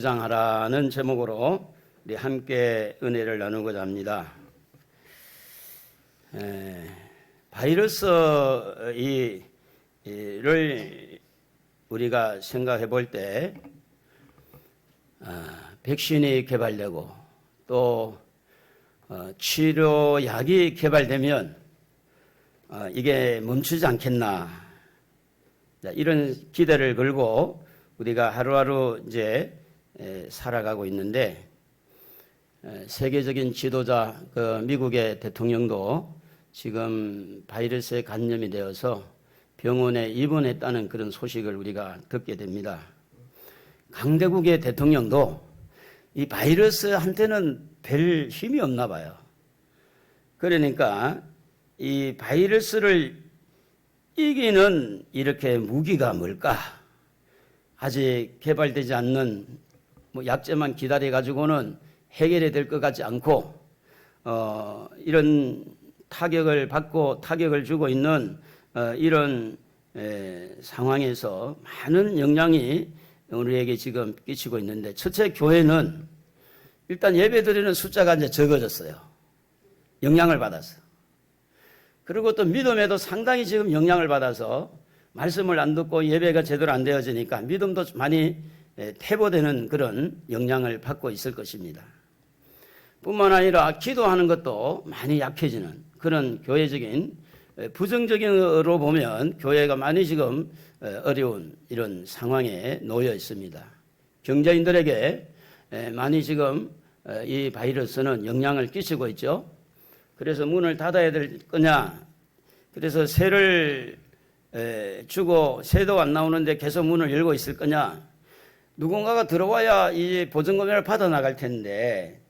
장하라는 제목으로 우리 함께 은혜를 나누고자 합니다. 바이러스를 우리가 생각해 볼 때 백신이 개발되고 또 치료약이 개발되면 이게 멈추지 않겠나, 이런 기대를 걸고 우리가 하루하루 이제 살아가고 있는데, 세계적인 지도자 미국의 대통령도 지금 바이러스에 감염이 되어서 병원에 입원했다는 그런 소식을 우리가 듣게 됩니다. 강대국의 대통령도 이 바이러스한테는 별 힘이 없나 봐요. 그러니까 이 바이러스를 이기는 이렇게 무기가 뭘까? 아직 개발되지 않는 약제만 기다려 가지고는 해결이 될 것 같지 않고, 이런 타격을 주고 있는 이런 상황에서 많은 영향이 우리에게 지금 끼치고 있는데, 첫째, 교회는 일단 예배드리는 숫자가 이제 적어졌어요. 영향을 받았어요. 그리고 또 믿음에도 상당히 지금 영향을 받아서 말씀을 안 듣고 예배가 제대로 안 되어지니까 믿음도 많이 퇴보되는 그런 영향을 받고 있을 것입니다. 뿐만 아니라 기도하는 것도 많이 약해지는 그런 교회적인, 부정적인으로 보면 교회가 많이 지금 어려운 이런 상황에 놓여 있습니다. 경제인들에게 많이 지금 이 바이러스는 영향을 끼치고 있죠. 그래서 문을 닫아야 될 거냐, 그래서 세를 주고 세도 안 나오는데 계속 문을 열고 있을 거냐, 누군가가 들어와야 이 보증금을 받아 나갈 텐데,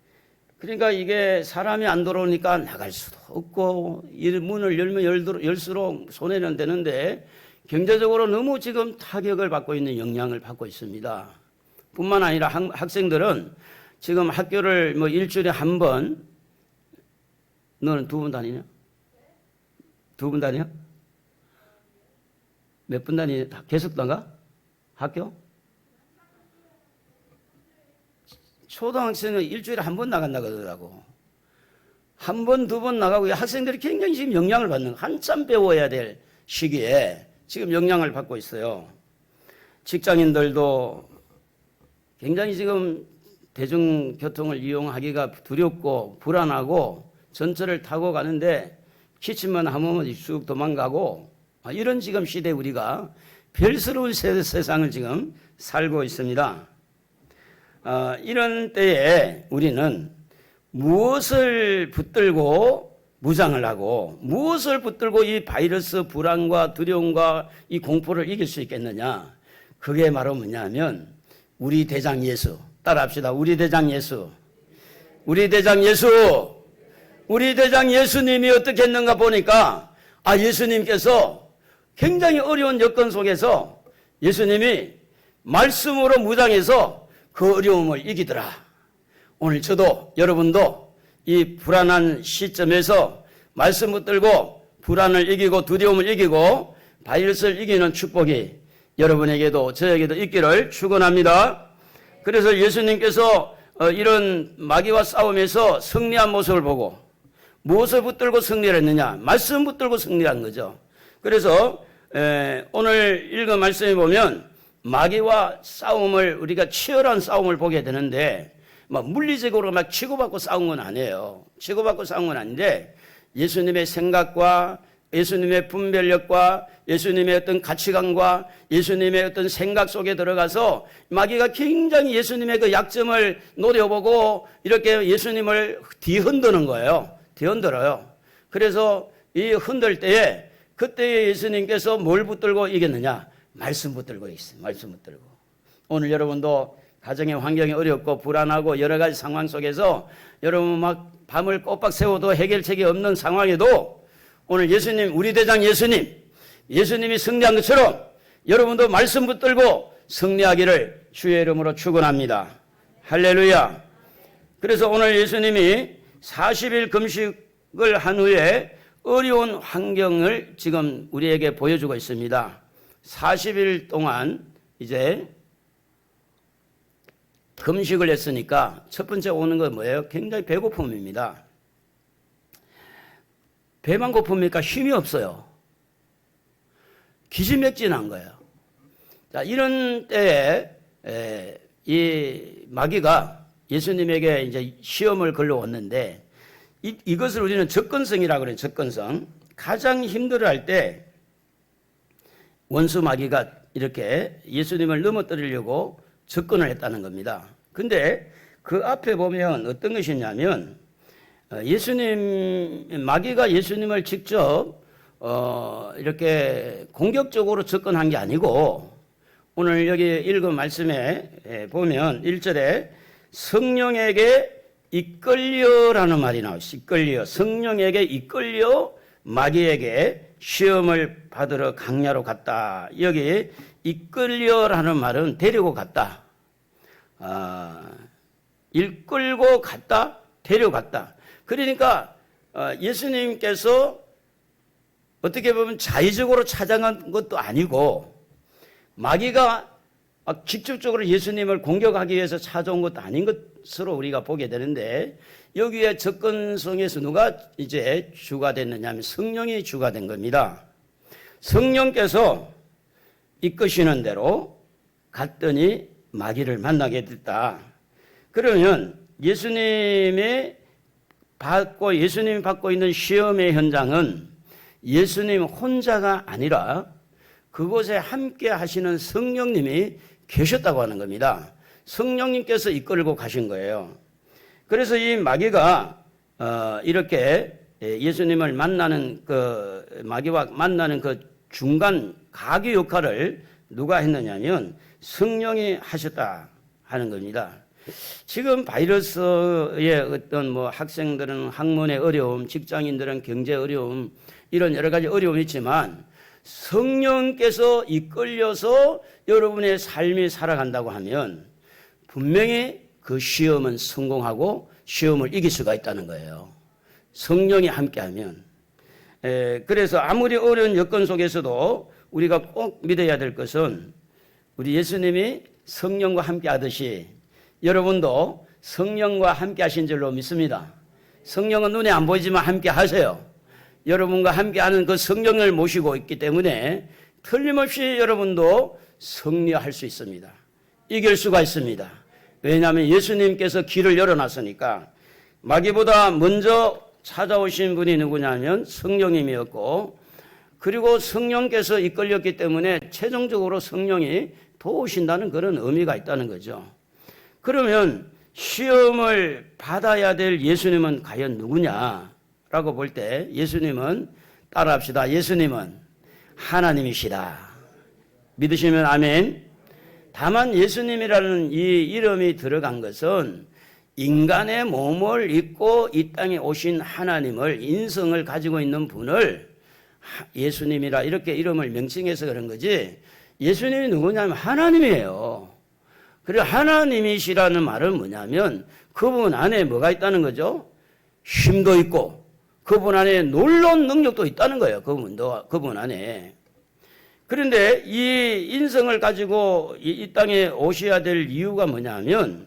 그러니까 이게 사람이 안 들어오니까 나갈 수도 없고, 이 문을 열면 열수록 손해는 되는데 경제적으로 너무 지금 타격을 받고 있는, 영향을 받고 있습니다. 뿐만 아니라 학생들은 지금 학교를 일주일에 한 번, 너는 2번 다니냐? 2번 다녀? 몇 분 다니냐? 계속 나가? 학교? 초등학생은 일주일에 한 번 나간다 그러더라고. 한 번, 2번 나가고, 학생들이 굉장히 지금 영향을 받는, 한참 배워야 될 시기에 지금 영향을 받고 있어요. 직장인들도 굉장히 지금 대중교통을 이용하기가 두렵고 불안하고, 전철을 타고 가는데 기침만 하면 쑥 도망가고, 이런 지금 시대에 우리가 별스러운 세상을 지금 살고 있습니다. 이런 때에 우리는 무엇을 붙들고 무장을 하고, 무엇을 붙들고 이 바이러스 불안과 두려움과 이 공포를 이길 수 있겠느냐? 그게 바로 뭐냐면 우리 대장 예수. 따라합시다. 우리 대장 예수. 우리 대장 예수. 우리 대장 예수님이 어떻게 했는가 보니까, 예수님께서 굉장히 어려운 여건 속에서 예수님이 말씀으로 무장해서 그 어려움을 이기더라. 오늘 저도, 여러분도 이 불안한 시점에서 말씀 붙들고 불안을 이기고 두려움을 이기고 바이러스를 이기는 축복이 여러분에게도 저에게도 있기를 축원합니다. 그래서 예수님께서 이런 마귀와 싸움에서 승리한 모습을 보고, 무엇을 붙들고 승리를 했느냐? 말씀 붙들고 승리한 거죠. 그래서 오늘 읽은 말씀에 보면 마귀와 싸움을, 우리가 치열한 싸움을 보게 되는데, 물리적으로 치고받고 싸운 건 아니에요. 치고받고 싸운 건 아닌데, 예수님의 생각과 예수님의 분별력과 예수님의 어떤 가치관과 예수님의 어떤 생각 속에 들어가서 마귀가 굉장히 예수님의 그 약점을 노려보고 이렇게 예수님을 뒤흔드는 거예요. 뒤흔들어요. 그래서 이 흔들 때에, 그때에 예수님께서 뭘 붙들고 이겼느냐? 말씀 붙들고 있어요. 말씀 붙들고. 오늘 여러분도 가정의 환경이 어렵고 불안하고 여러 가지 상황 속에서 여러분 밤을 꼬박 새워도 해결책이 없는 상황에도 오늘 예수님, 우리 대장 예수님이 승리한 것처럼 여러분도 말씀 붙들고 승리하기를 주의 이름으로 축원합니다. 할렐루야. 그래서 오늘 예수님이 40일 금식을 한 후에 어려운 환경을 지금 우리에게 보여주고 있습니다. 40일 동안 이제 금식을 했으니까 첫 번째 오는 건 뭐예요? 굉장히 배고픔입니다. 배만 고픕니까? 힘이 없어요. 기지맥진한 거예요. 자, 이런 때에 이 마귀가 예수님에게 이제 시험을 걸러왔는데 이것을 우리는 접근성이라고 그래요. 접근성. 가장 힘들어할 때 원수 마귀가 이렇게 예수님을 넘어뜨리려고 접근을 했다는 겁니다. 근데 그 앞에 보면 어떤 것이냐면 마귀가 예수님을 직접 이렇게 공격적으로 접근한 게 아니고 오늘 여기 읽은 말씀에 보면 1절에 성령에게 이끌려라는 말이 나와요. 이끌려. 성령에게 이끌려 마귀에게 시험을 받으러 강야로 갔다. 여기 이끌려라는 말은 데리고 갔다. 이끌고 갔다, 데려갔다. 그러니까 예수님께서 어떻게 보면 자의적으로 찾아간 것도 아니고 마귀가 직접적으로 예수님을 공격하기 위해서 찾아온 것도 아닌 것으로 우리가 보게 되는데 여기에 접근성에서 누가 이제 주가 됐느냐 하면 성령이 주가 된 겁니다. 성령께서 이끄시는 대로 갔더니 마귀를 만나게 됐다. 그러면 예수님이 받고 있는 시험의 현장은 예수님 혼자가 아니라 그곳에 함께 하시는 성령님이 계셨다고 하는 겁니다. 성령님께서 이끌고 가신 거예요. 그래서 이 마귀가 이렇게 예수님을 만나는 마귀와 만나는 그 중간 가교 역할을 누가 했느냐면 성령이 하셨다 하는 겁니다. 지금 바이러스의 어떤 학생들은 학문의 어려움, 직장인들은 경제 어려움, 이런 여러 가지 어려움이 있지만 성령께서 이끌려서 여러분의 삶이 살아간다고 하면 분명히 그 시험은 성공하고 시험을 이길 수가 있다는 거예요. 성령이 함께하면. 그래서 아무리 어려운 여건 속에서도 우리가 꼭 믿어야 될 것은 우리 예수님이 성령과 함께 하듯이 여러분도 성령과 함께 하신 줄로 믿습니다. 성령은 눈에 안 보이지만 함께 하세요. 여러분과 함께 하는 그 성령을 모시고 있기 때문에 틀림없이 여러분도 승리할 수 있습니다. 이길 수가 있습니다. 왜냐하면 예수님께서 길을 열어놨으니까. 마귀보다 먼저 찾아오신 분이 누구냐면 성령님이었고, 그리고 성령께서 이끌렸기 때문에 최종적으로 성령이 도우신다는 그런 의미가 있다는 거죠. 그러면 시험을 받아야 될 예수님은 과연 누구냐라고 볼 때 예수님은 따라합시다. 예수님은 하나님이시다. 믿으시면 아멘. 다만 예수님이라는 이 이름이 들어간 것은 인간의 몸을 입고 이 땅에 오신 하나님을, 인성을 가지고 있는 분을 예수님이라 이렇게 이름을 명칭해서 그런 거지, 예수님이 누구냐면 하나님이에요. 그리고 하나님이시라는 말은 뭐냐면 그분 안에 뭐가 있다는 거죠? 힘도 있고 그분 안에 놀라운 능력도 있다는 거예요. 그분 안에. 그런데 이 인성을 가지고 이 땅에 오셔야 될 이유가 뭐냐면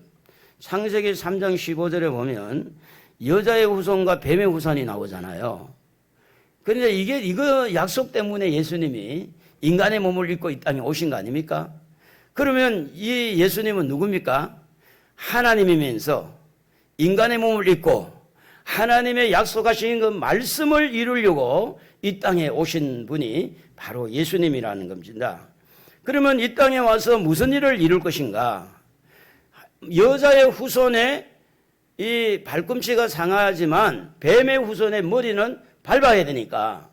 창세기 3장 15절에 보면 여자의 후손과 뱀의 후손이 나오잖아요. 그런데 이거 약속 때문에 예수님이 인간의 몸을 입고 이 땅에 오신 거 아닙니까? 그러면 이 예수님은 누굽니까? 하나님이면서 인간의 몸을 입고 하나님의 약속하신 그 말씀을 이루려고 이 땅에 오신 분이 바로 예수님이라는 겁니다. 그러면 이 땅에 와서 무슨 일을 이룰 것인가? 여자의 후손의 이 발꿈치가 상하지만 뱀의 후손의 머리는 밟아야 되니까,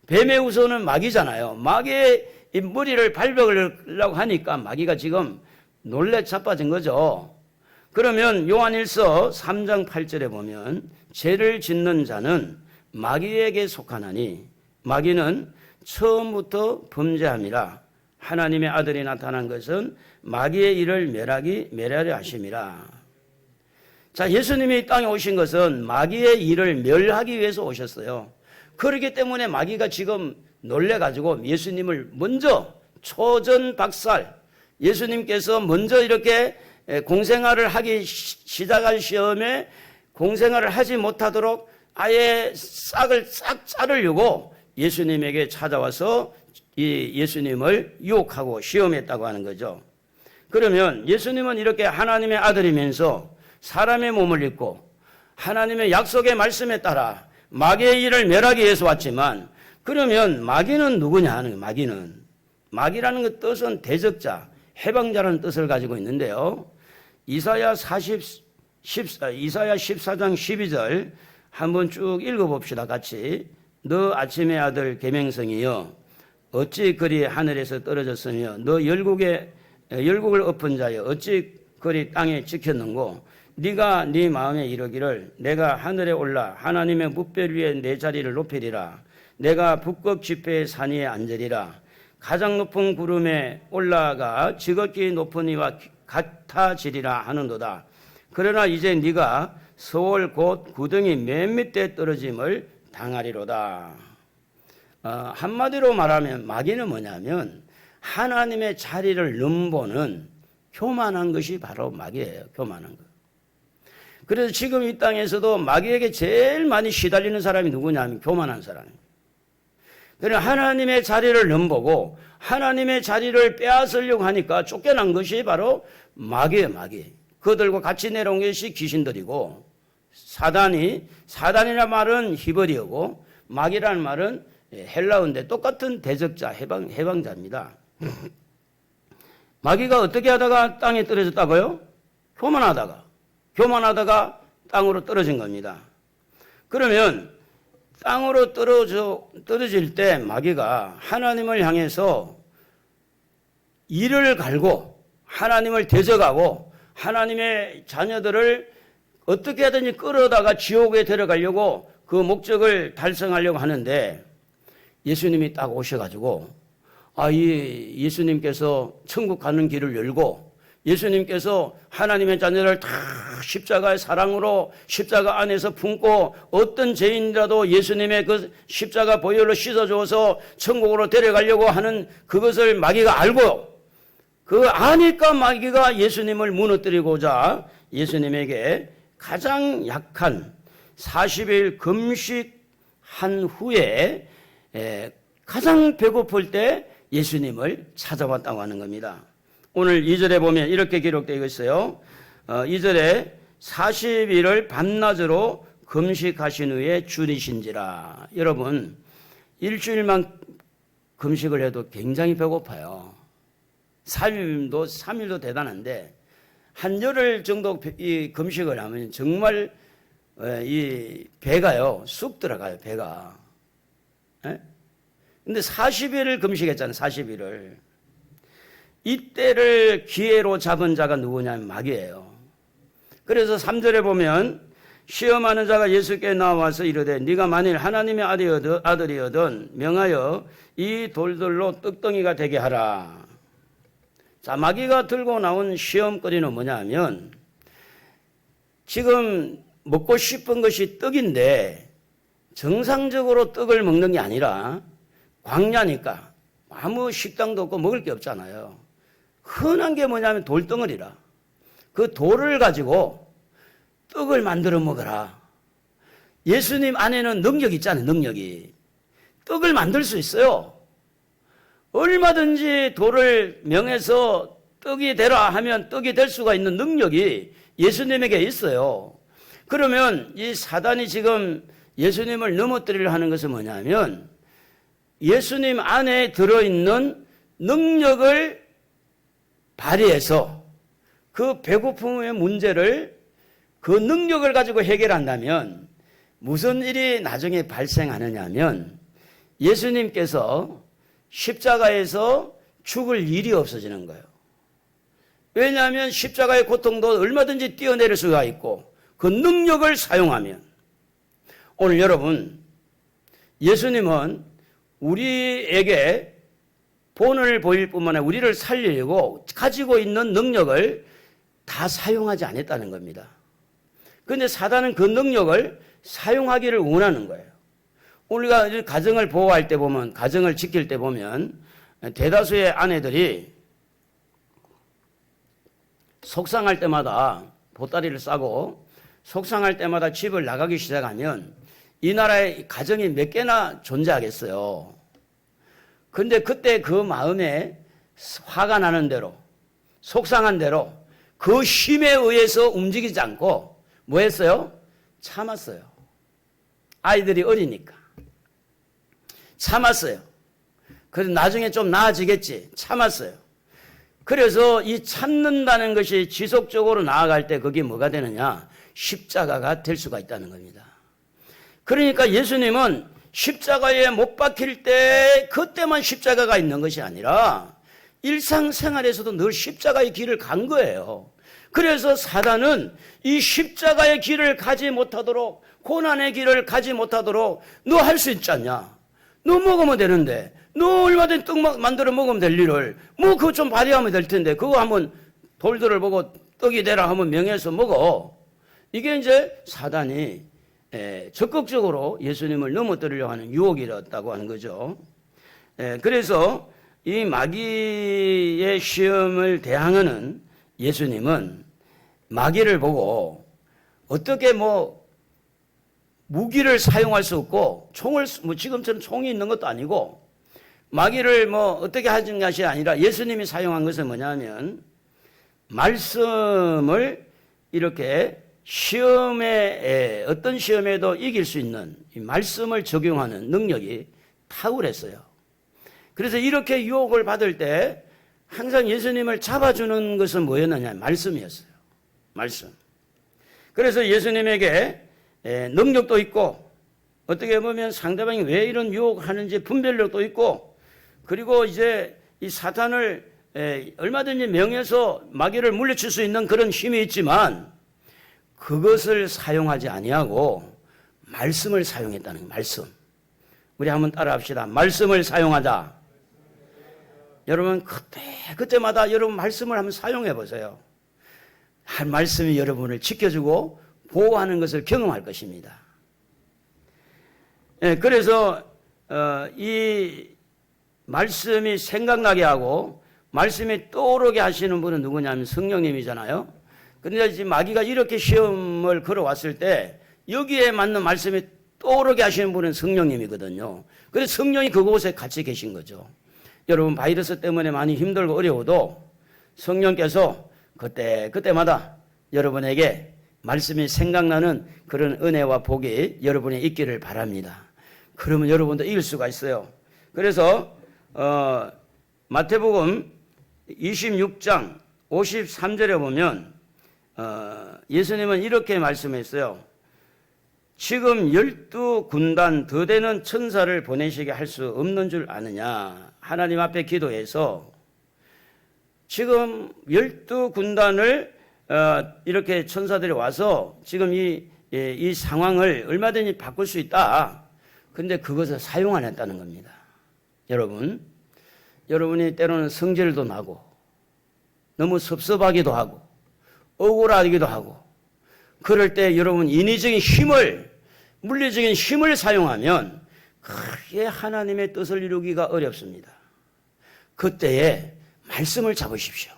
뱀의 후손은 마귀잖아요. 마귀의 이 머리를 밟으려고 하니까 마귀가 지금 놀래 자빠진 거죠. 그러면 요한일서 3장 8절에 보면 죄를 짓는 자는 마귀에게 속하나니 마귀는 처음부터 범죄함이라. 하나님의 아들이 나타난 것은 마귀의 일을 멸하려 하심이라. 자, 예수님이 이 땅에 오신 것은 마귀의 일을 멸하기 위해서 오셨어요. 그렇기 때문에 마귀가 지금 놀래가지고 예수님을 먼저 초전박살, 예수님께서 먼저 이렇게 공생활을 하기 시작할 시험에 공생활을 하지 못하도록 아예 싹을 싹 자르려고 예수님에게 찾아와서 이 예수님을 유혹하고 시험했다고 하는 거죠. 그러면 예수님은 이렇게 하나님의 아들이면서 사람의 몸을 입고 하나님의 약속의 말씀에 따라 마귀의 일을 멸하기 위해서 왔지만, 그러면 마귀는 누구냐 하는 거예요. 마귀라는 그 뜻은 대적자, 해방자라는 뜻을 가지고 있는데요. 이사야 14장 12절 한번 쭉 읽어봅시다. 같이. 너 아침의 아들 계명성이여 어찌 그리 하늘에서 떨어졌으며 너 열국을 엎은 자여 어찌 그리 땅에 지켰는고 네가 네 마음에 이르기를 내가 하늘에 올라 하나님의 뭇별 위에 내 자리를 높이리라. 내가 북극 지폐의 산 위에 앉으리라. 가장 높은 구름에 올라가 지극히 높은 이와 같아지리라 하는도다. 그러나 이제 네가 서울 곧 구덩이 맨 밑에 떨어짐을 당하리로다. 한마디로 말하면 마귀는 뭐냐면 하나님의 자리를 넘보는 교만한 것이 바로 마귀예요. 교만한 것. 그래서 지금 이 땅에서도 마귀에게 제일 많이 시달리는 사람이 누구냐면 교만한 사람입니다. 그러나 하나님의 자리를 넘보고 하나님의 자리를 빼앗으려고 하니까 쫓겨난 것이 바로 마귀예요. 마귀. 그들과 같이 내려온 것이 귀신들이고, 사단이라는 말은 히브리어고 마귀라는 말은 헬라어인데 똑같은 대적자, 해방자입니다. 마귀가 어떻게 하다가 땅에 떨어졌다고요? 교만하다가 땅으로 떨어진 겁니다. 그러면 땅으로 떨어질 때 마귀가 하나님을 향해서 이를 갈고 하나님을 대적하고 하나님의 자녀들을 어떻게 하든지 끌어다가 지옥에 데려가려고 그 목적을 달성하려고 하는데, 예수님이 딱 오셔가지고 이 예수님께서 천국 가는 길을 열고 예수님께서 하나님의 자녀를 다 십자가의 사랑으로 십자가 안에서 품고 어떤 죄인이라도 예수님의 그 십자가 보혈로 씻어줘서 천국으로 데려가려고 하는 그것을 마귀가 알고, 그 아니까 마귀가 예수님을 무너뜨리고자 예수님에게 가장 약한 40일 금식한 후에 가장 배고플 때 예수님을 찾아왔다고 하는 겁니다. 오늘 2절에 보면 이렇게 기록되어 있어요. 2절에 40일을 밤낮으로 금식하신 후에 줄이신지라. 여러분, 일주일만 금식을 해도 굉장히 배고파요. 3일도 대단한데 한 열흘 정도 이 금식을 하면 정말 이 배가요 쑥 들어가요. 배가. 근데 40일을 금식했잖아요. 40일을. 이때를 기회로 잡은 자가 누구냐면 마귀예요. 그래서 3절에 보면 시험하는 자가 예수께 나와서 이르되 네가 만일 하나님의 아들이거든 명하여 이 돌들로 떡덩이가 되게 하라. 자, 마귀가 들고 나온 시험거리는 뭐냐 하면 지금 먹고 싶은 것이 떡인데 정상적으로 떡을 먹는 게 아니라 광야니까 아무 식당도 없고 먹을 게 없잖아요. 흔한 게 뭐냐면 돌덩어리라. 그 돌을 가지고 떡을 만들어 먹어라. 예수님 안에는 능력이 있잖아요. 능력이. 떡을 만들 수 있어요. 얼마든지 돌을 명해서 떡이 되라 하면 떡이 될 수가 있는 능력이 예수님에게 있어요. 그러면 이 사단이 지금 예수님을 넘어뜨리려 하는 것은 뭐냐면 예수님 안에 들어있는 능력을 발휘해서 그 배고픔의 문제를 그 능력을 가지고 해결한다면 무슨 일이 나중에 발생하느냐 하면 예수님께서 십자가에서 죽을 일이 없어지는 거예요. 왜냐하면 십자가의 고통도 얼마든지 뛰어내릴 수가 있고 그 능력을 사용하면. 오늘 여러분, 예수님은 우리에게 본을 보일 뿐만 아니라 우리를 살리려고 가지고 있는 능력을 다 사용하지 않았다는 겁니다. 그런데 사단은 그 능력을 사용하기를 원하는 거예요. 우리가 가정을 보호할 때 보면, 가정을 지킬 때 보면 대다수의 아내들이 속상할 때마다 보따리를 싸고 속상할 때마다 집을 나가기 시작하면 이 나라에 가정이 몇 개나 존재하겠어요. 근데 그때 그 마음에 화가 나는 대로 속상한 대로 그 힘에 의해서 움직이지 않고 뭐 했어요? 참았어요. 아이들이 어리니까 참았어요. 그래서 나중에 좀 나아지겠지 참았어요. 그래서 이 참는다는 것이 지속적으로 나아갈 때 그게 뭐가 되느냐? 십자가가 될 수가 있다는 겁니다. 그러니까 예수님은 십자가에 못 박힐 때 그때만 십자가가 있는 것이 아니라 일상생활에서도 늘 십자가의 길을 간 거예요. 그래서 사단은 이 십자가의 길을 가지 못하도록 고난의 길을 가지 못하도록 너 할 수 있지 않냐? 너 먹으면 되는데 너 얼마든지 떡 만들어 먹으면 될 일을 뭐 그거 좀 발휘하면 될 텐데 그거 한번 돌들을 보고 떡이 되라 하면 명예해서 먹어. 이게 이제 사단이 적극적으로 예수님을 넘어뜨리려고 하는 유혹이었다고 하는 거죠. 그래서 이 마귀의 시험을 대항하는 예수님은 마귀를 보고 어떻게 뭐 무기를 사용할 수 없고 총을 뭐 지금처럼 총이 있는 것도 아니고 마귀를 뭐 어떻게 하는 것이 아니라 예수님이 사용한 것은 뭐냐면 말씀을 이렇게 시험에 어떤 시험에도 이길 수 있는 이 말씀을 적용하는 능력이 탁월했어요. 그래서 이렇게 유혹을 받을 때 항상 예수님을 잡아주는 것은 뭐였느냐? 말씀이었어요. 말씀. 그래서 예수님에게 능력도 있고 어떻게 보면 상대방이 왜 이런 유혹을 하는지 분별력도 있고 그리고 이제 이 사탄을 얼마든지 명해서 마귀를 물리칠 수 있는 그런 힘이 있지만 그것을 사용하지 아니하고 말씀을 사용했다는 거예요. 말씀. 우리 한번 따라합시다. 말씀을 사용하자. 여러분 그때마다 여러분 말씀을 한번 사용해 보세요. 한 말씀이 여러분을 지켜주고 보호하는 것을 경험할 것입니다. 그래서 이 말씀이 생각나게 하고 말씀이 떠오르게 하시는 분은 누구냐면 성령님이잖아요. 그런데 지금 마귀가 이렇게 시험을 걸어왔을 때 여기에 맞는 말씀이 떠오르게 하시는 분은 성령님이거든요. 그래서 성령이 그곳에 같이 계신 거죠. 여러분 바이러스 때문에 많이 힘들고 어려워도 성령께서 그때마다 여러분에게 말씀이 생각나는 그런 은혜와 복이 여러분에 있기를 바랍니다. 그러면 여러분도 이길 수가 있어요. 그래서 마태복음 26장 53절에 보면 예수님은 이렇게 말씀했어요. 지금 12군단 더 되는 천사를 보내시게 할 수 없는 줄 아느냐. 하나님 앞에 기도해서 지금 12군단을 이렇게 천사들이 와서 지금 이 상황을 얼마든지 바꿀 수 있다. 근데 그것을 사용 안 했다는 겁니다. 여러분이 때로는 성질도 나고 너무 섭섭하기도 하고 억울하기도 하고 그럴 때 여러분 인위적인 힘을 물리적인 힘을 사용하면 크게 하나님의 뜻을 이루기가 어렵습니다. 그때에 말씀을 잡으십시오.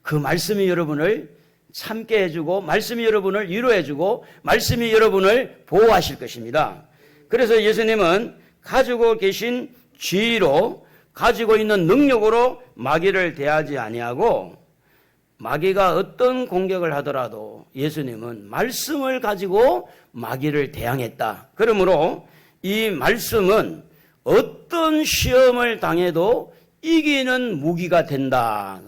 그 말씀이 여러분을 참게 해주고 말씀이 여러분을 위로해주고 말씀이 여러분을 보호하실 것입니다. 그래서 예수님은 가지고 계신 지혜로 가지고 있는 능력으로 마귀를 대하지 아니하고 마귀가 어떤 공격을 하더라도 예수님은 말씀을 가지고 마귀를 대항했다. 그러므로 이 말씀은 어떤 시험을 당해도 이기는 무기가 된다.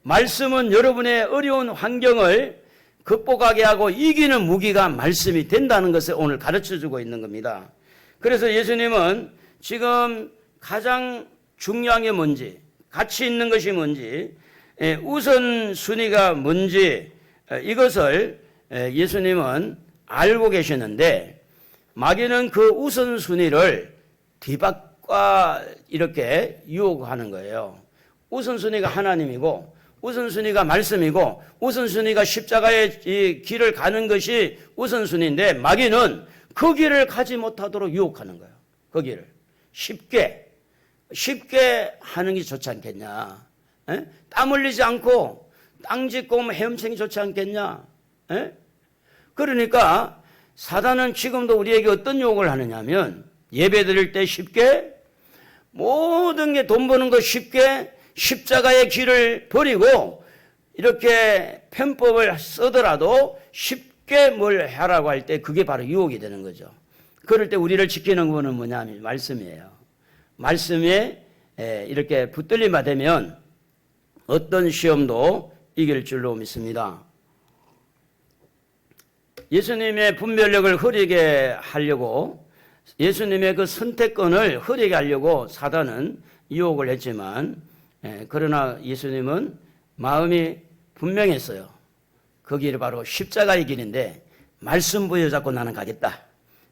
말씀은 여러분의 어려운 환경을 극복하게 하고 이기는 무기가 말씀이 된다는 것을 오늘 가르쳐주고 있는 겁니다. 그래서 예수님은 지금 가장 중요한 게 뭔지, 가치 있는 것이 뭔지, 우선순위가 뭔지 이것을 예수님은 알고 계시는데 마귀는 그 우선순위를 뒤바꿔 이렇게 유혹하는 거예요. 우선순위가 하나님이고 우선순위가 말씀이고 우선순위가 십자가의 이 길을 가는 것이 우선순위인데 마귀는 그 길을 가지 못하도록 유혹하는 거예요. 그 길을 쉽게 하는 게 좋지 않겠냐. 땀 흘리지 않고 땅 짓고 헤엄치기 좋지 않겠냐? 그러니까 사단은 지금도 우리에게 어떤 유혹을 하느냐면 예배 드릴 때 쉽게 모든 게 돈 버는 거 쉽게 십자가의 길을 버리고 이렇게 편법을 쓰더라도 쉽게 뭘 하라고 할 때 그게 바로 유혹이 되는 거죠. 그럴 때 우리를 지키는 거는 뭐냐면 말씀이에요. 말씀에 이렇게 붙들림이 되면 어떤 시험도 이길 줄로 믿습니다. 예수님의 분별력을 흐리게 하려고 예수님의 그 선택권을 흐리게 하려고 사단은 유혹을 했지만 그러나 예수님은 마음이 분명했어요. 그 길이 바로 십자가의 길인데 말씀 부여잡고 나는 가겠다.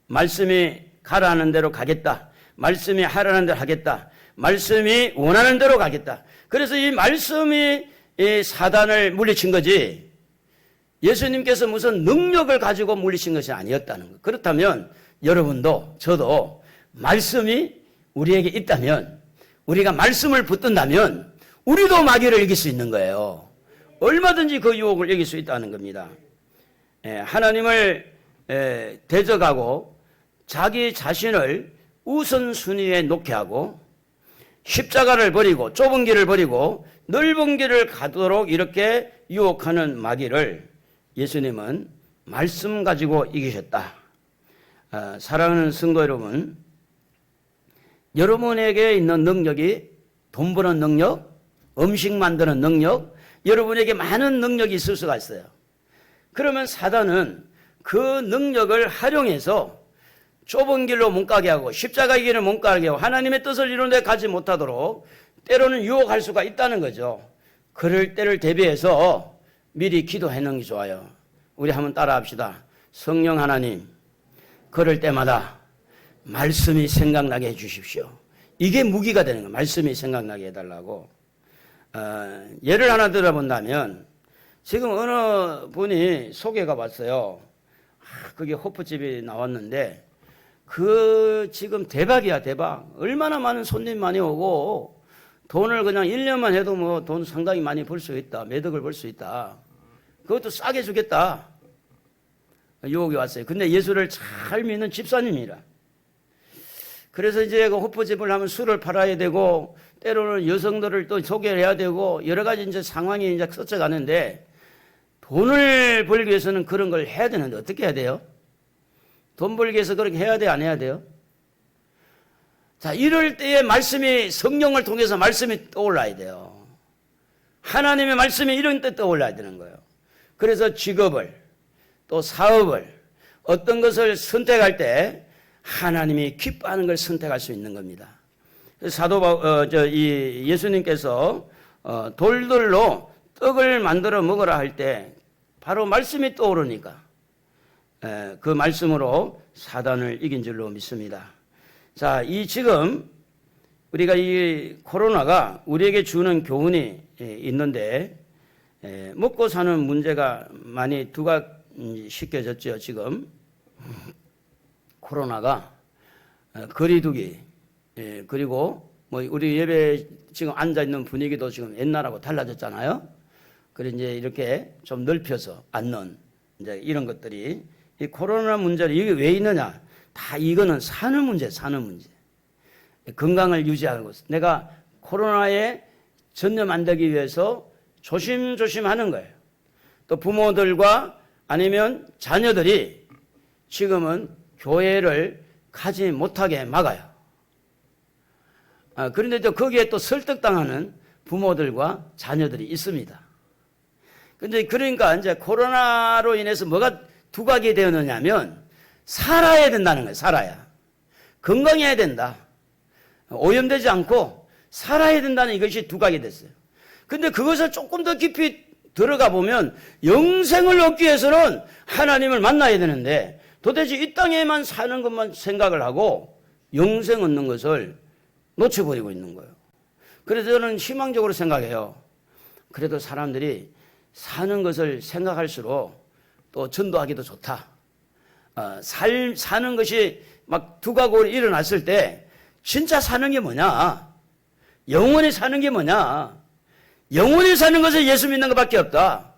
말씀이 가라는 대로 가겠다. 말씀이 하라는 대로 하겠다. 말씀이 원하는 대로 가겠다. 그래서 이 말씀이 이 사단을 물리친 거지 예수님께서 무슨 능력을 가지고 물리친 것이 아니었다는 거. 그렇다면 여러분도 저도 말씀이 우리에게 있다면 우리가 말씀을 붙든다면 우리도 마귀를 이길 수 있는 거예요. 얼마든지 그 유혹을 이길 수 있다는 겁니다. 하나님을 대적하고 자기 자신을 우선순위에 놓게 하고 십자가를 버리고 좁은 길을 버리고 넓은 길을 가도록 이렇게 유혹하는 마귀를 예수님은 말씀 가지고 이기셨다. 사랑하는 성도 여러분, 여러분에게 있는 능력이 돈 버는 능력, 음식 만드는 능력, 여러분에게 많은 능력이 있을 수가 있어요. 그러면 사단은 그 능력을 활용해서 좁은 길로 못 가게 하고 십자가의 길을 못 가게 하고 하나님의 뜻을 이루는 데 가지 못하도록 때로는 유혹할 수가 있다는 거죠. 그럴 때를 대비해서 미리 기도해 놓는 게 좋아요. 우리 한번 따라 합시다. 성령 하나님, 그럴 때마다 말씀이 생각나게 해 주십시오. 이게 무기가 되는 거예요. 말씀이 생각나게 해달라고. 예를 하나 들어본다면 지금 어느 분이 소개가 왔어요. 그게 호프집이 나왔는데 그 지금 대박이야, 대박. 얼마나 많은 손님 많이 오고 돈을 그냥 1년만 해도 뭐 돈 상당히 많이 벌 수 있다. 매덕을 벌 수 있다. 그것도 싸게 주겠다. 유혹이 왔어요. 근데 예수를 잘 믿는 집사님이라. 그래서 이제 그 호프집을 하면 술을 팔아야 되고 때로는 여성들을 또 소개를 해야 되고 여러 가지 이제 상황이 이제 커져가는데 돈을 벌기 위해서는 그런 걸 해야 되는데 어떻게 해야 돼요? 돈 벌기 위해서 그렇게 해야 돼, 안 해야 돼요? 자, 이럴 때에 말씀이 성령을 통해서 말씀이 떠올라야 돼요. 하나님의 말씀이 이런 때 떠올라야 되는 거예요. 그래서 직업을 또 사업을 어떤 것을 선택할 때 하나님이 기뻐하는 걸 선택할 수 있는 겁니다. 예수님께서 돌들로 떡을 만들어 먹으라 할 때 바로 말씀이 떠오르니까 그 말씀으로 사단을 이긴 줄로 믿습니다. 자, 지금 우리가 이 코로나가 우리에게 주는 교훈이 있는데 먹고 사는 문제가 많이 두각시켜졌죠. 지금 코로나가 거리두기 그리고 뭐 우리 예배 지금 앉아 있는 분위기도 지금 옛날하고 달라졌잖아요. 그래서 이제 이렇게 좀 넓혀서 앉는 이제 이런 것들이 이 코로나 문제를 이게 왜 있느냐? 다 이거는 사는 문제, 사는 문제. 건강을 유지하고 내가 코로나에 전염 안 되기 위해서 조심조심 하는 거예요. 또 부모들과 아니면 자녀들이 지금은 교회를 가지 못하게 막아요. 그런데 또 거기에 또 설득당하는 부모들과 자녀들이 있습니다. 근데 그러니까 이제 코로나로 인해서 뭐가 두각이 되었느냐면 살아야 된다는 거예요. 살아야. 건강해야 된다. 오염되지 않고 살아야 된다는 이것이 두각이 됐어요. 근데 그것을 조금 더 깊이 들어가 보면 영생을 얻기 위해서는 하나님을 만나야 되는데 도대체 이 땅에만 사는 것만 생각을 하고 영생 얻는 것을 놓쳐버리고 있는 거예요. 그래서 저는 희망적으로 생각해요. 그래도 사람들이 사는 것을 생각할수록 또 전도하기도 좋다. 사는 것이 막 두각으로 일어났을 때 진짜 사는 게 뭐냐? 영원히 사는 게 뭐냐? 영원히 사는 것은 예수 믿는 것밖에 없다.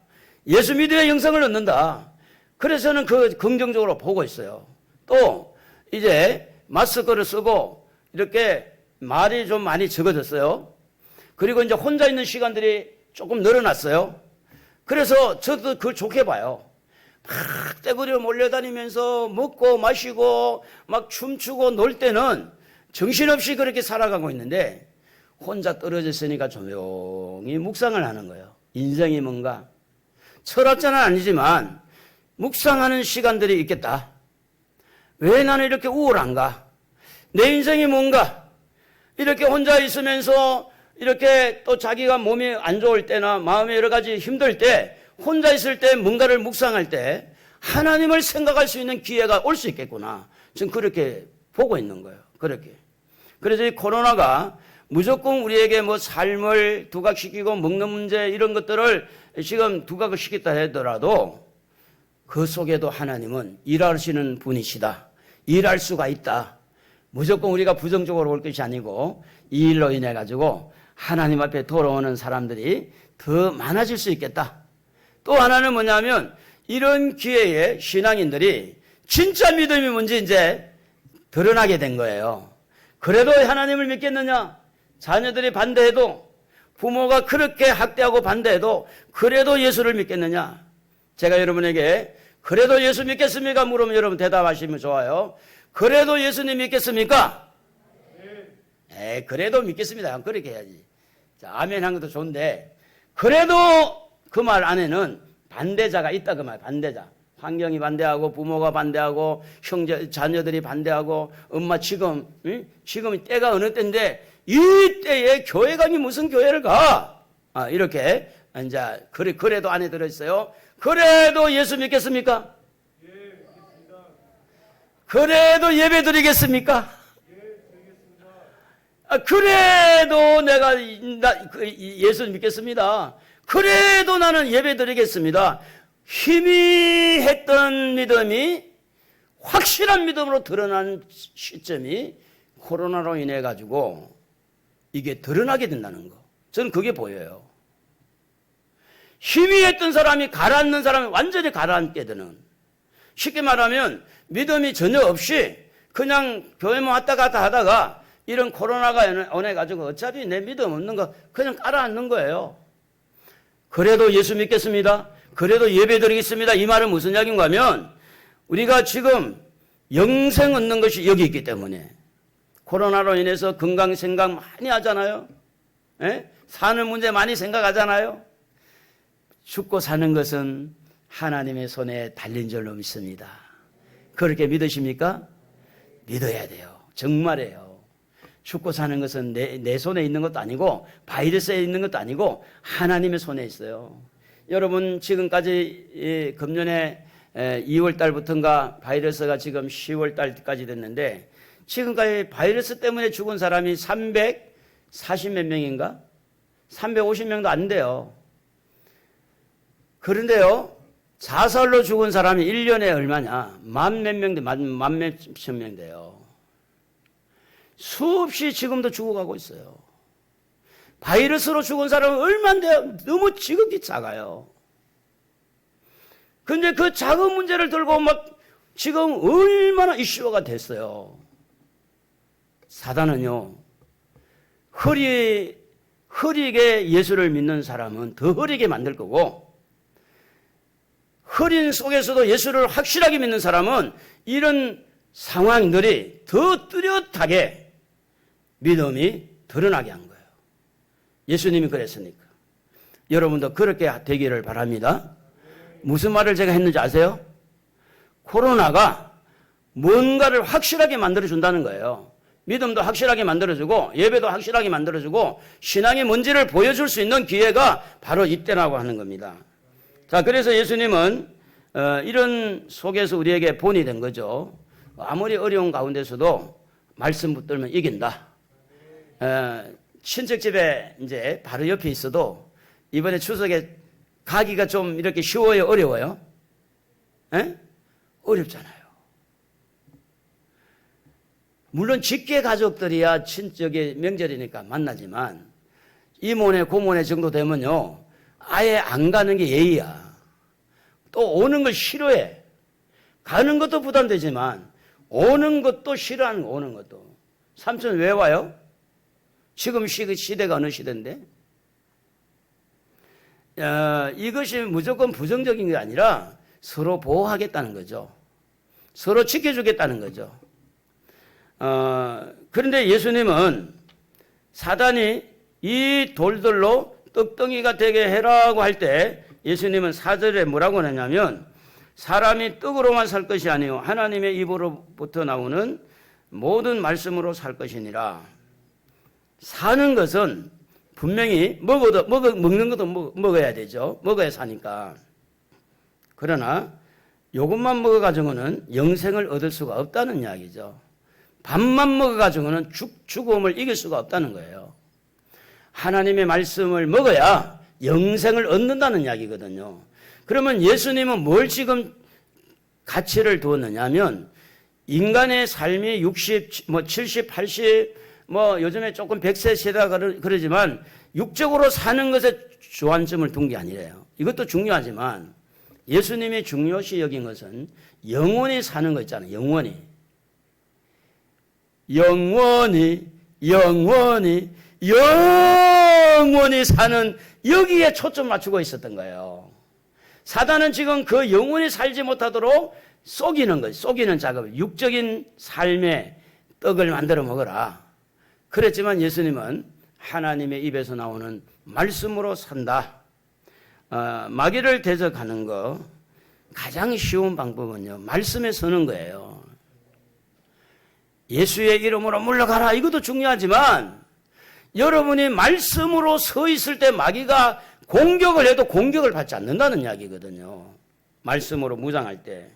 예수 믿어야 영생을 얻는다. 그래서 저는 그 긍정적으로 보고 있어요. 또 이제 마스크를 쓰고 이렇게 말이 좀 많이 적어졌어요. 그리고 이제 혼자 있는 시간들이 조금 늘어났어요. 그래서 저도 그걸 좋게 봐요. 막 떼부려 몰려다니면서 먹고 마시고 막 춤추고 놀 때는 정신없이 그렇게 살아가고 있는데 혼자 떨어져 있으니까 조용히 묵상을 하는 거예요. 인생이 뭔가 철학자는 아니지만 묵상하는 시간들이 있겠다. 왜 나는 이렇게 우울한가? 내 인생이 뭔가? 이렇게 혼자 있으면서 이렇게 또 자기가 몸이 안 좋을 때나 마음에 여러 가지 힘들 때 혼자 있을 때 뭔가를 묵상할 때 하나님을 생각할 수 있는 기회가 올 수 있겠구나. 지금 그렇게 보고 있는 거예요. 그렇게. 그래서 이 코로나가 무조건 우리에게 뭐 삶을 두각시키고 먹는 문제 이런 것들을 지금 두각을 시켰다 하더라도 그 속에도 하나님은 일하시는 분이시다. 일할 수가 있다. 무조건 우리가 부정적으로 볼 것이 아니고 이 일로 인해 가지고 하나님 앞에 돌아오는 사람들이 더 많아질 수 있겠다. 또 하나는 뭐냐면 이런 기회에 신앙인들이 진짜 믿음이 뭔지 이제 드러나게 된 거예요. 그래도 하나님을 믿겠느냐? 자녀들이 반대해도 부모가 그렇게 학대하고 반대해도 그래도 예수를 믿겠느냐? 제가 여러분에게 그래도 예수 믿겠습니까? 물으면 여러분 대답하시면 좋아요. 그래도 예수님 믿겠습니까? 네. 그래도 믿겠습니다. 그렇게 해야지. 자, 아멘 한 것도 좋은데 그래도 그 말 안에는 반대자가 있다 그 말. 반대자. 환경이 반대하고 부모가 반대하고 형제 자녀들이 반대하고 엄마 지금 때가 어느 때인데 이 때에 교회 가니 무슨 교회를 가? 이렇게 이제 그래도 안에 들어 있어요. 그래도 예수 믿겠습니까? 예, 믿겠습니다. 그래도 예배 드리겠습니까? 예, 드리겠습니다. 그래도 내가 예수 믿겠습니다. 그래도 나는 예배 드리겠습니다. 희미했던 믿음이 확실한 믿음으로 드러난 시점이 코로나로 인해 가지고 이게 드러나게 된다는 거. 저는 그게 보여요. 희미했던 사람이 가라앉는 사람이 완전히 가라앉게 되는. 쉽게 말하면 믿음이 전혀 없이 그냥 교회만 왔다 갔다 하다가 이런 코로나가 오네 가지고 어차피 내 믿음 없는 거 그냥 깔아앉는 거예요. 그래도 예수 믿겠습니다. 그래도 예배 드리겠습니다. 이 말은 무슨 이야기인가 하면 우리가 지금 영생 얻는 것이 여기 있기 때문에 코로나로 인해서 건강 생각 많이 하잖아요. 에? 사는 문제 많이 생각하잖아요. 죽고 사는 것은 하나님의 손에 달린 줄로 믿습니다. 그렇게 믿으십니까? 믿어야 돼요. 정말이에요. 죽고 사는 것은 내 손에 있는 것도 아니고 바이러스에 있는 것도 아니고 하나님의 손에 있어요. 여러분 지금까지 금년에 2월 달부터인가 바이러스가 지금 10월 달까지 됐는데 지금까지 바이러스 때문에 죽은 사람이 340몇 명인가? 350명도 안 돼요. 그런데요, 자살로 죽은 사람이 1년에 얼마냐? 만 몇천 명 돼요. 수없이 지금도 죽어가고 있어요. 바이러스로 죽은 사람은 얼마인데요? 너무 지극히 작아요. 근데 그 작은 문제를 들고 막 지금 얼마나 이슈가 됐어요. 사단은요, 흐리게 예수를 믿는 사람은 더 흐리게 만들 거고, 흐린 속에서도 예수를 확실하게 믿는 사람은 이런 상황들이 더 뚜렷하게 믿음이 드러나게 한 거예요. 예수님이 그랬으니까. 여러분도 그렇게 되기를 바랍니다. 무슨 말을 제가 했는지 아세요? 코로나가 뭔가를 확실하게 만들어준다는 거예요. 믿음도 확실하게 만들어주고 예배도 확실하게 만들어주고 신앙의 뭔지를 보여줄 수 있는 기회가 바로 이때라고 하는 겁니다. 자, 그래서 예수님은 이런 속에서 우리에게 본이 된 거죠. 아무리 어려운 가운데서도 말씀 붙들면 이긴다. 친척집에 이제 바로 옆에 있어도 이번에 추석에 가기가 좀 이렇게 쉬워요, 어려워요? 에? 어렵잖아요. 물론 직계 가족들이야 친척의 명절이니까 만나지만 이모네 고모네 정도 되면요 아예 안 가는 게 예의야. 또 오는 걸 싫어해. 가는 것도 부담되지만 오는 것도 싫어하는 거. 오는 것도. 삼촌 왜 와요? 지금 시대가 어느 시대인데? 이것이 무조건 부정적인 게 아니라 서로 보호하겠다는 거죠. 서로 지켜주겠다는 거죠. 그런데 예수님은 사단이 이 돌들로 떡덩이가 되게 해라고 할 때 예수님은 4절에 뭐라고 하냐면 사람이 떡으로만 살 것이 아니요 하나님의 입으로부터 나오는 모든 말씀으로 살 것이니라. 사는 것은 분명히 먹는 것도 먹어야 되죠. 먹어야 사니까. 그러나 이것만 먹어가지고는 영생을 얻을 수가 없다는 이야기죠. 밥만 먹어가지고는 죽음을 이길 수가 없다는 거예요. 하나님의 말씀을 먹어야 영생을 얻는다는 이야기거든요. 그러면 예수님은 뭘 지금 가치를 두었느냐 하면 인간의 삶이 60, 70, 80, 요즘에 조금 100세 세대가 그러지만 육적으로 사는 것에 주안점을 둔 게 아니래요. 이것도 중요하지만 예수님이 중요시 여긴 것은 영원히 사는 거 있잖아요. 영원히 사는 여기에 초점 맞추고 있었던 거예요. 사단은 지금 그 영원히 살지 못하도록 속이는 거예요. 속이는 작업. 육적인 삶의 떡을 만들어 먹어라. 그랬지만 예수님은 하나님의 입에서 나오는 말씀으로 산다. 마귀를 대적하는 거 가장 쉬운 방법은요. 말씀에 서는 거예요. 예수의 이름으로 물러가라. 이것도 중요하지만 여러분이 말씀으로 서 있을 때 마귀가 공격을 해도 공격을 받지 않는다는 이야기거든요. 말씀으로 무장할 때.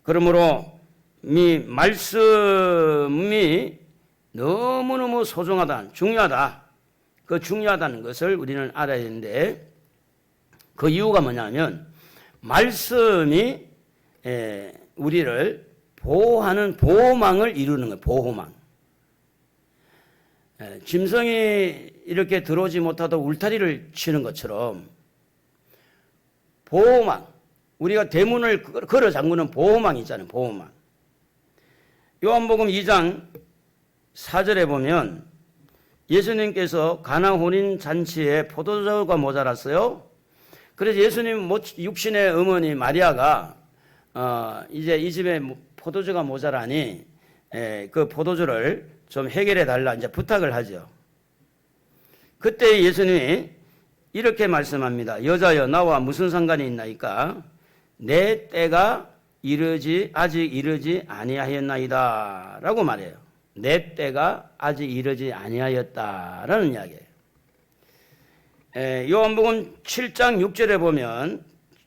그러므로 이 말씀이 너무너무 소중하다, 중요하다. 그 중요하다는 것을 우리는 알아야 되는데 그 이유가 뭐냐면 말씀이 우리를 보호하는 보호망을 이루는 거예요. 보호망. 짐승이 이렇게 들어오지 못하도록 울타리를 치는 것처럼 보호망, 우리가 대문을 걸어 잠그는 보호망이 있잖아요. 보호망. 요한복음 2장 4절에 보면 예수님께서 가나 혼인 잔치에 포도주가 모자랐어요. 그래서 예수님 육신의 어머니 마리아가 이제 이 집에 포도주가 모자라니 그 포도주를 좀 해결해 달라 이제 부탁을 하죠. 그때 예수님이 이렇게 말씀합니다. 여자여 나와 무슨 상관이 있나이까? 내 때가 아직 이르지 아니하였나이다 라고 말해요. 내 때가 아직 이르지 아니하였다라는 이야기예요. 요한복음 7장 6절에 보면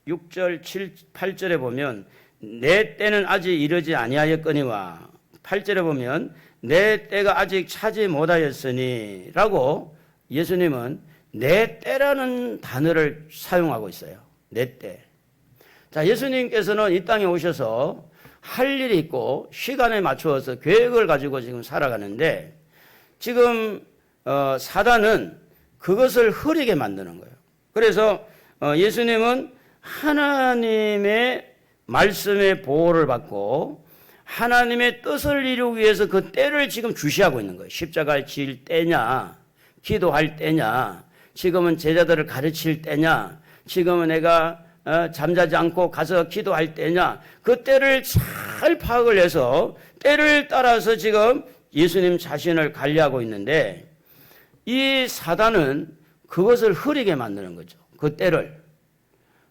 6절 7, 8절에 보면 내 때는 아직 이르지 아니하였거니와 8절에 보면 내 때가 아직 차지 못하였으니 라고 예수님은 내 때라는 단어를 사용하고 있어요. 내 때. 자, 예수님께서는 이 땅에 오셔서 할 일이 있고 시간에 맞추어서 계획을 가지고 지금 살아가는데 지금 사단은 그것을 흐리게 만드는 거예요. 그래서 예수님은 하나님의 말씀의 보호를 받고 하나님의 뜻을 이루기 위해서 그 때를 지금 주시하고 있는 거예요. 십자가에 질 때냐, 기도할 때냐, 지금은 제자들을 가르칠 때냐, 지금은 내가 잠자지 않고 가서 기도할 때냐, 그 때를 잘 파악을 해서 때를 따라서 지금 예수님 자신을 관리하고 있는데 이 사단은 그것을 흐리게 만드는 거죠. 그 때를.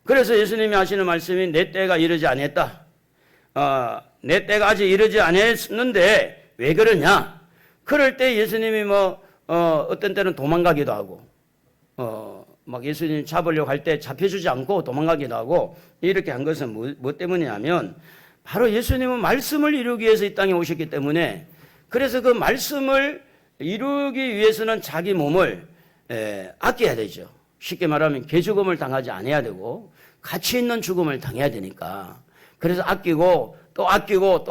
그래서 예수님이 하시는 말씀이 내 때가 이르지 아니했다. 내 때가 아직 이르지 아니했는데 왜 그러냐? 그럴 때 예수님이 어떤 때는 도망가기도 하고, 막 예수님 잡으려고 할 때 잡혀주지 않고 도망가기도 하고, 이렇게 한 것은 뭐 때문이냐면, 바로 예수님은 말씀을 이루기 위해서 이 땅에 오셨기 때문에, 그래서 그 말씀을 이루기 위해서는 자기 몸을 아껴야 되죠. 쉽게 말하면 개죽음을 당하지 않아야 되고, 가치 있는 죽음을 당해야 되니까. 그래서 아끼고 또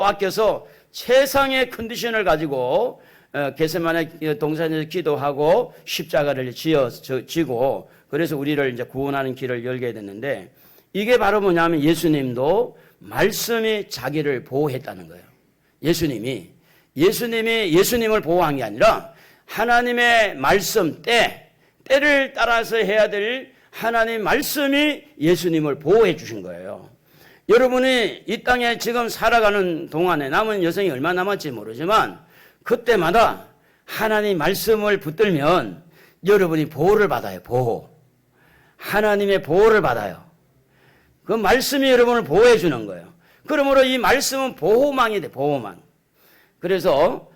아껴서 최상의 컨디션을 가지고 겟세마네 동산에서 기도하고 십자가를 지고 그래서 우리를 이제 구원하는 길을 열게 됐는데 이게 바로 뭐냐면 예수님도 말씀이 자기를 보호했다는 거예요. 예수님이 예수님을 보호한 게 아니라 하나님의 말씀 때를 따라서 해야 될 하나님 말씀이 예수님을 보호해 주신 거예요. 여러분이 이 땅에 지금 살아가는 동안에 남은 여생이 얼마 남았지 모르지만 그때마다 하나님 말씀을 붙들면 여러분이 보호를 받아요. 보호. 하나님의 보호를 받아요. 그 말씀이 여러분을 보호해 주는 거예요. 그러므로 이 말씀은 보호망이 돼. 보호망. 그래서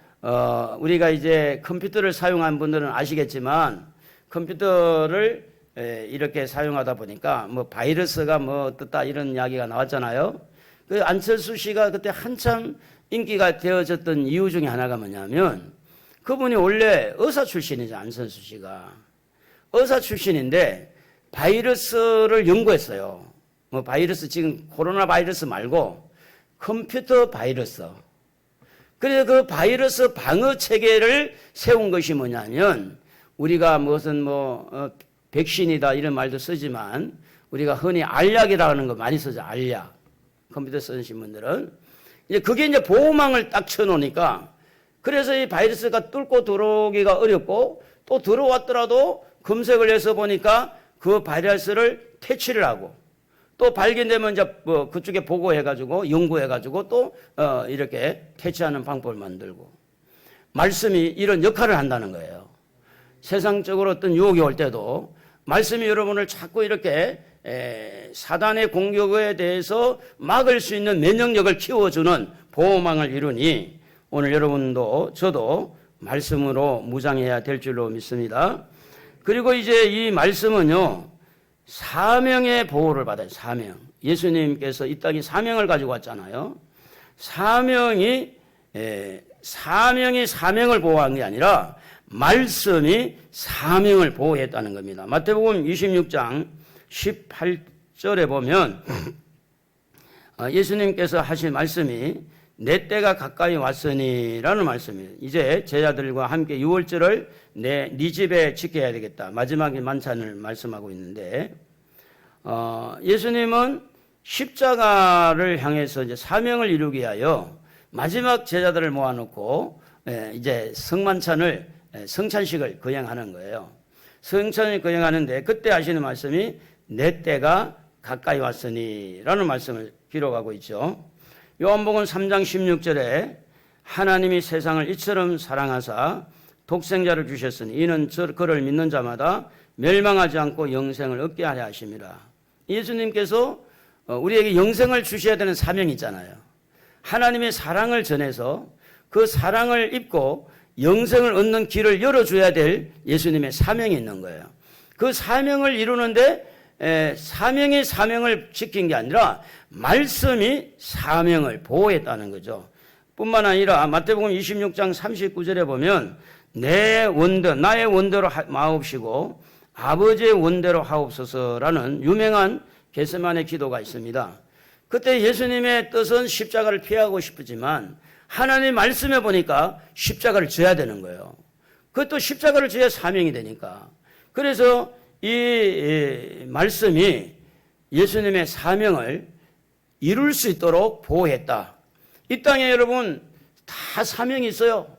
우리가 이제 컴퓨터를 사용한 분들은 아시겠지만 컴퓨터를 이렇게 사용하다 보니까 뭐 바이러스가 뭐 떴다 이런 이야기가 나왔잖아요. 그 안철수 씨가 그때 한참 인기가 되어졌던 이유 중에 하나가 뭐냐면 그분이 원래 의사 출신이죠. 안철수 씨가 의사 출신인데 바이러스를 연구했어요. 뭐 바이러스 지금 코로나 바이러스 말고 컴퓨터 바이러스. 그래서 그 바이러스 방어 체계를 세운 것이 뭐냐면 우리가 무슨 백신이다 이런 말도 쓰지만 우리가 흔히 알약이라는 거 많이 쓰죠. 알약. 컴퓨터 쓰신 분들은. 이제 그게 이제 보호망을 딱 쳐놓으니까 그래서 이 바이러스가 뚫고 들어오기가 어렵고 또 들어왔더라도 검색을 해서 보니까 그 바이러스를 퇴치를 하고 또 발견되면 이제 그쪽에 보고해가지고 연구해가지고 또 이렇게 퇴치하는 방법을 만들고 말씀이 이런 역할을 한다는 거예요. 세상적으로 어떤 유혹이 올 때도 말씀이 여러분을 자꾸 이렇게 사단의 공격에 대해서 막을 수 있는 면역력을 키워주는 보호망을 이루니 오늘 여러분도 저도 말씀으로 무장해야 될 줄로 믿습니다. 그리고 이제 이 말씀은요 사명의 보호를 받아요. 사명. 예수님께서 이 땅에 사명을 가지고 왔잖아요. 사명이 사명을 보호한 게 아니라 말씀이 사명을 보호했다는 겁니다. 마태복음 26장 18절에 보면 예수님께서 하신 말씀이 내 때가 가까이 왔으니라는 말씀이에요. 이제 제자들과 함께 유월절을 네 집에 지켜야 되겠다. 마지막에 만찬을 말씀하고 있는데 예수님은 십자가를 향해서 이제 사명을 이루기 위하여 마지막 제자들을 모아놓고 이제 성찬식을 거행하는 거예요. 성찬을 거행하는데 그때 하시는 말씀이 내 때가 가까이 왔으니라는 말씀을 기록하고 있죠. 요한복음 3장 16절에 하나님이 세상을 이처럼 사랑하사 독생자를 주셨으니 이는 그를 믿는 자마다 멸망하지 않고 영생을 얻게 하려 하심이라. 예수님께서 우리에게 영생을 주셔야 되는 사명이 있잖아요. 하나님의 사랑을 전해서 그 사랑을 입고 영생을 얻는 길을 열어줘야 될 예수님의 사명이 있는 거예요. 그 사명을 이루는데 사명이 사명을 지킨 게 아니라 말씀이 사명을 보호했다는 거죠. 뿐만 아니라 마태복음 26장 39절에 보면 나의 원대로 마옵시고 아버지의 원대로 하옵소서라는 유명한 겟세마네 기도가 있습니다. 그때 예수님의 뜻은 십자가를 피하고 싶었지만 하나님 말씀에 보니까 십자가를 져야 되는 거예요. 그것도 십자가를 져야 사명이 되니까. 그래서 이 말씀이 예수님의 사명을 이룰 수 있도록 보호했다. 이 땅에 여러분 다 사명이 있어요.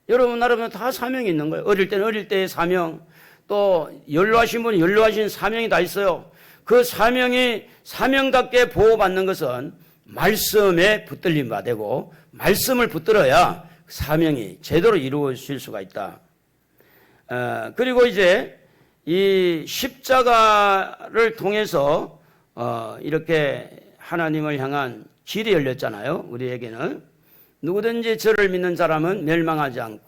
여러분 나라면 다 사명이 있는 거예요. 어릴 때는 어릴 때의 사명, 또 연로하신 분이 연로하신 사명이 다 있어요. 그 사명이 사명답게 보호받는 것은 말씀에 붙들림 바 되고 말씀을 붙들어야 사명이 제대로 이루어질 수가 있다. 그리고 이제 이 십자가를 통해서 이렇게 하나님을 향한 길이 열렸잖아요. 우리에게는 누구든지 저를 믿는 사람은 멸망하지 않고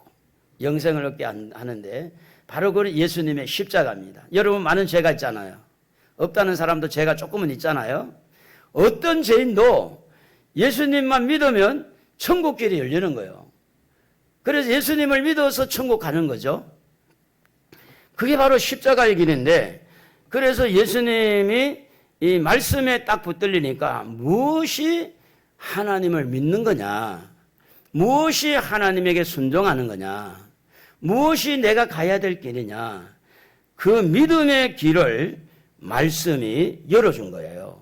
영생을 얻게 하는데 바로 그 예수님의 십자가입니다. 여러분 많은 죄가 있잖아요. 없다는 사람도 죄가 조금은 있잖아요. 어떤 죄인도 예수님만 믿으면 천국길이 열리는 거예요. 그래서 예수님을 믿어서 천국 가는 거죠. 그게 바로 십자가의 길인데 그래서 예수님이 이 말씀에 딱 붙들리니까 무엇이 하나님을 믿는 거냐. 무엇이 하나님에게 순종하는 거냐? 무엇이 내가 가야 될 길이냐? 그 믿음의 길을 말씀이 열어준 거예요.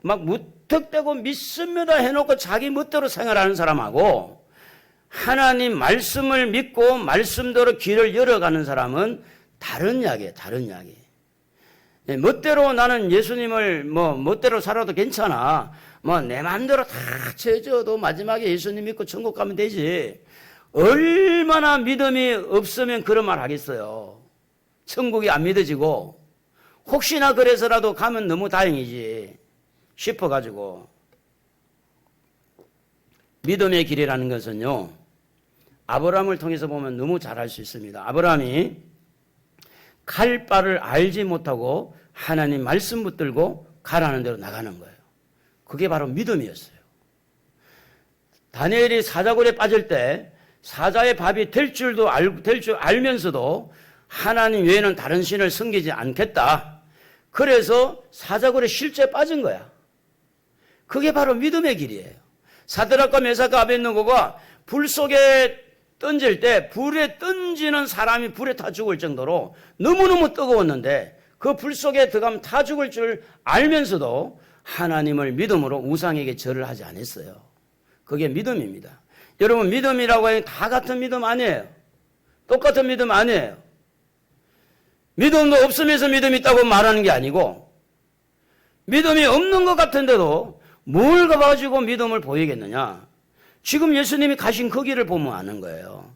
막 무턱대고 믿습니다 해놓고 자기 멋대로 생활하는 사람하고 하나님 말씀을 믿고 말씀대로 길을 열어가는 사람은 다른 이야기예요. 다른 이야기. 멋대로 나는 예수님을 멋대로 살아도 괜찮아. 내 마음대로 다 죄져도 마지막에 예수님 믿고 천국 가면 되지. 얼마나 믿음이 없으면 그런 말 하겠어요. 천국이 안 믿어지고 혹시나 그래서라도 가면 너무 다행이지 싶어가지고. 믿음의 길이라는 것은요, 아브라함을 통해서 보면 너무 잘 알 수 있습니다. 아브라함이 갈 바를 알지 못하고 하나님 말씀 붙들고 가라는 대로 나가는 거예요. 그게 바로 믿음이었어요. 다니엘이 사자굴에 빠질 때 사자의 밥이 될 줄 알면서도 하나님 외에는 다른 신을 섬기지 않겠다. 그래서 사자굴에 실제 빠진 거야. 그게 바로 믿음의 길이에요. 사드락과 메삭과 아벳느고가 불 속에 던질 때 불에 던지는 사람이 불에 타 죽을 정도로 너무너무 뜨거웠는데 그 불 속에 들어가면 타 죽을 줄 알면서도 하나님을 믿음으로 우상에게 절을 하지 않았어요. 그게 믿음입니다. 여러분, 믿음이라고 하면 다 같은 믿음 아니에요. 똑같은 믿음 아니에요. 믿음도 없으면서 믿음이 있다고 말하는 게 아니고 믿음이 없는 것 같은데도 뭘 가지고 믿음을 보이겠느냐. 지금 예수님이 가신 그 길을 보면 아는 거예요.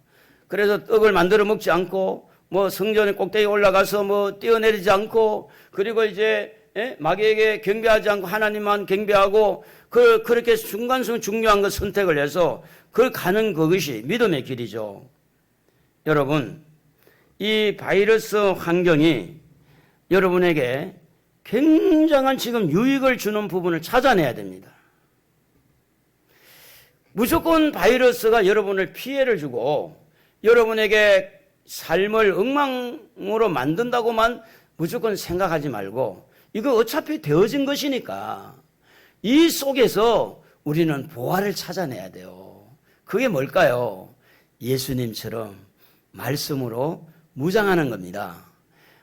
그래서 떡을 만들어 먹지 않고 성전의 꼭대기에 올라가서 뛰어내리지 않고 그리고 이제 마귀에게 경배하지 않고 하나님만 경배하고 그렇게 순간순간 중요한 것 선택을 해서 가는 그것이 믿음의 길이죠. 여러분, 이 바이러스 환경이 여러분에게 굉장한 지금 유익을 주는 부분을 찾아내야 됩니다. 무조건 바이러스가 여러분을 피해를 주고 여러분에게 삶을 엉망으로 만든다고만 무조건 생각하지 말고 이거 어차피 되어진 것이니까 이 속에서 우리는 보화를 찾아내야 돼요. 그게 뭘까요? 예수님처럼 말씀으로 무장하는 겁니다.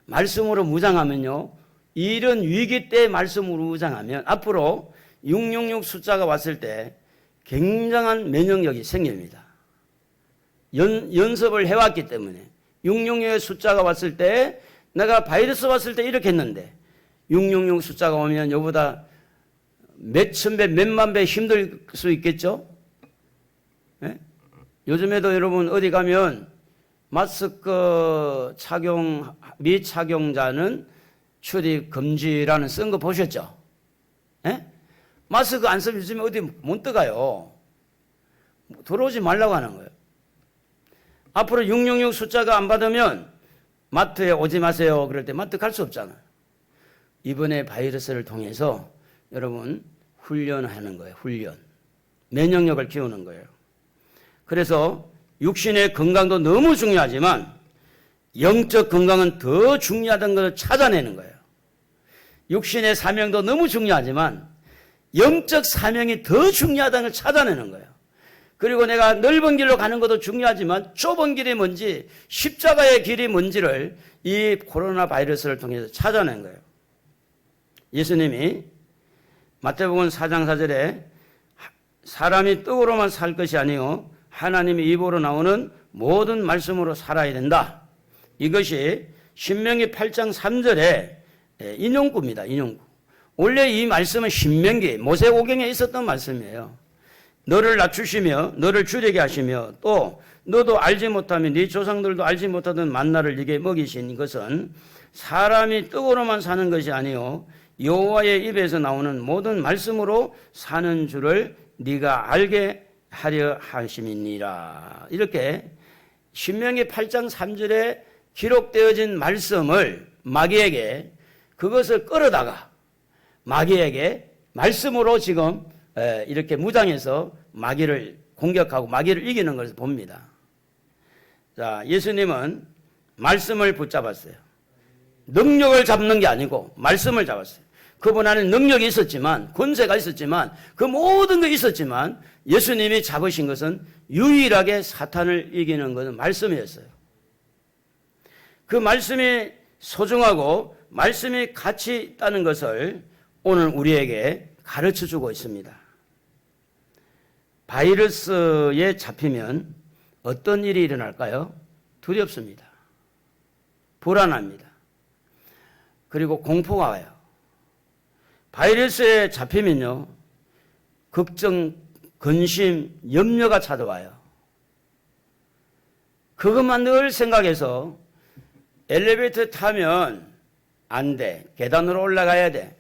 말씀으로 무장하면요, 이런 위기 때 말씀으로 무장하면 앞으로 666 숫자가 왔을 때 굉장한 면역력이 생깁니다. 연습을 해왔기 때문에 666의 숫자가 왔을 때 내가 바이러스 왔을 때 이렇게 했는데 666 숫자가 오면 이보다 몇천 배, 몇만 배 힘들 수 있겠죠? 네? 요즘에도 여러분 어디 가면 마스크 착용, 미착용자는 출입 금지라는 쓴 거 보셨죠? 네? 마스크 안 쓰면 요즘에 어디 못 들어가요. 들어오지 말라고 하는 거예요. 앞으로 666 숫자가 안 받으면 마트에 오지 마세요. 그럴 때 마트 갈 수 없잖아요. 이번에 바이러스를 통해서 여러분 훈련하는 거예요. 훈련. 면역력을 키우는 거예요. 그래서 육신의 건강도 너무 중요하지만 영적 건강은 더 중요하다는 것을 찾아내는 거예요. 육신의 사명도 너무 중요하지만 영적 사명이 더 중요하다는 걸 찾아내는 거예요. 그리고 내가 넓은 길로 가는 것도 중요하지만 좁은 길이 뭔지, 십자가의 길이 뭔지를 이 코로나 바이러스를 통해서 찾아낸 거예요. 예수님이 마태복음 4장 4절에 사람이 떡으로만 살 것이 아니요 하나님의 입으로 나오는 모든 말씀으로 살아야 된다. 이것이 신명기 8장 3절에 인용구입니다. 인용구. 원래 이 말씀은 신명기 모세오경에 있었던 말씀이에요. 너를 낮추시며 너를 줄이게 하시며 또 너도 알지 못하며 네 조상들도 알지 못하던 만나를 네게 먹이신 것은 사람이 떡으로만 사는 것이 아니요 여호와의 입에서 나오는 모든 말씀으로 사는 줄을 네가 알게 하려 하심이니라. 이렇게 신명기 8장 3절에 기록되어진 말씀을 마귀에게 그것을 끌어다가 마귀에게 말씀으로 지금 이렇게 무장해서 마귀를 공격하고 마귀를 이기는 것을 봅니다. 자, 예수님은 말씀을 붙잡았어요. 능력을 잡는 게 아니고 말씀을 잡았어요. 그분 안에 능력이 있었지만, 권세가 있었지만, 그 모든 게 있었지만 예수님이 잡으신 것은 유일하게 사탄을 이기는 것은 말씀이었어요. 그 말씀이 소중하고 말씀이 가치 있다는 것을 오늘 우리에게 가르쳐주고 있습니다. 바이러스에 잡히면 어떤 일이 일어날까요? 두렵습니다. 불안합니다. 그리고 공포가 와요. 바이러스에 잡히면요, 걱정, 근심, 염려가 찾아와요. 그것만 늘 생각해서 엘리베이터 타면 안 돼. 계단으로 올라가야 돼.